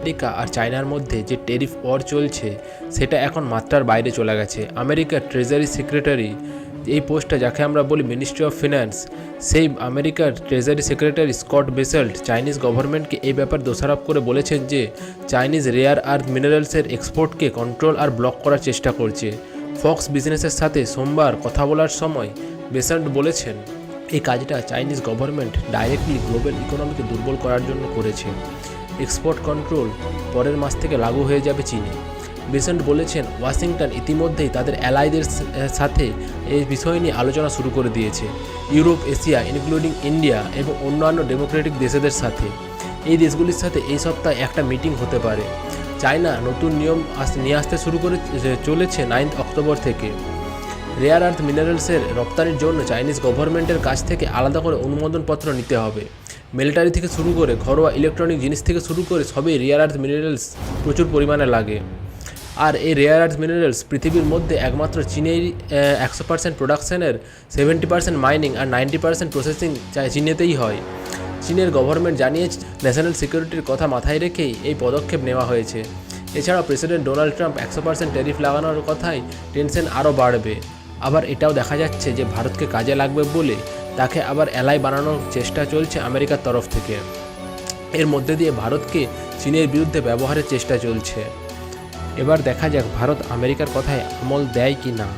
America আর চায়নার মধ্যে যে ট্যারিফ ওয়ার চলছে সেটা এখন মাত্রার বাইরে চলে গেছে। আমেরিকার ট্রেজারি সেক্রেটারি, এই পোস্টটা যাকে আমরা বলি মিনিস্ট্রি অফ ফিন্যান্স, সেই আমেরিকার ট্রেজারি সেক্রেটারি স্কট বেসেল্ট চাইনিজ গভর্নমেন্টকে এই ব্যাপার দোষারোপ করে বলেছেন যে চাইনিজ রেয়ার আর্থ মিনারেলসের এক্সপোর্টকে কন্ট্রোল আর ব্লক করার চেষ্টা করছে। ফক্স বিজনেসের সাথে সোমবার কথা বলার সময় বেসেল্ট বলেছেন এই কাজটা চাইনিজ গভর্নমেন্ট ডাইরেক্টলি গ্লোবাল ইকোনমিকে দুর্বল করার জন্য করেছে। এক্সপোর্ট কন্ট্রোল পরের মাস থেকে লাগু হয়ে যাবে চীনে। বেসেন্ট বলেছেন ওয়াশিংটন ইতিমধ্যেই তাদের অ্যালাইদের সাথে এই বিষয় নিয়ে আলোচনা শুরু করে দিয়েছে, ইউরোপ, এশিয়া ইনক্লুডিং ইন্ডিয়া এবং অন্যান্য ডেমোক্রেটিক দেশেদের সাথে। এই দেশগুলির সাথে এই সপ্তাহে একটা মিটিং হতে পারে। চায়না নতুন নিয়ম নিয়ে আসতে শুরু করে চলেছে 9 অক্টোবর থেকে। রেয়ার আর্থ মিনারেলসের রপ্তানির জন্য চাইনিজ গভর্নমেন্টের কাছ থেকে আলাদা করে অনুমোদনপত্র নিতে হবে। মিলিটারি থেকে শুরু করে ঘরোয়া ইলেকট্রনিক জিনিস থেকে শুরু করে সবই রেয়ার আর্থ মিনারেলস প্রচুর পরিমাণে লাগে। আর এই রেয়ার আর্থ মিনারেলস পৃথিবীর মধ্যে একমাত্র চীনেরই 100% প্রোডাকশনের 70% মাইনিং আর 90% প্রসেসিং চীনেতেই হয়। চীনের গভর্নমেন্ট জানিয়েছে ন্যাশনাল সিকিউরিটির কথা মাথায় রেখেই এই পদক্ষেপ নেওয়া হয়েছে। এছাড়াও প্রেসিডেন্ট ডোনাল্ড ট্রাম্প 100% ট্যারিফ লাগানোর কথায় টেনশন আরও বাড়বে। আবার এটাও দেখা যাচ্ছে যে ভারতকে কাজে লাগবে বলে তাকে আবার অ্যালাই বানানোর চেষ্টা চলছে আমেরিকার তরফ থেকে। এর মধ্যে দিয়ে ভারতকে চীনের বিরুদ্ধে ব্যবহারের চেষ্টা চলছে। এবার দেখা যাক ভারত আমেরিকার কথায় আমল দেয় কি না।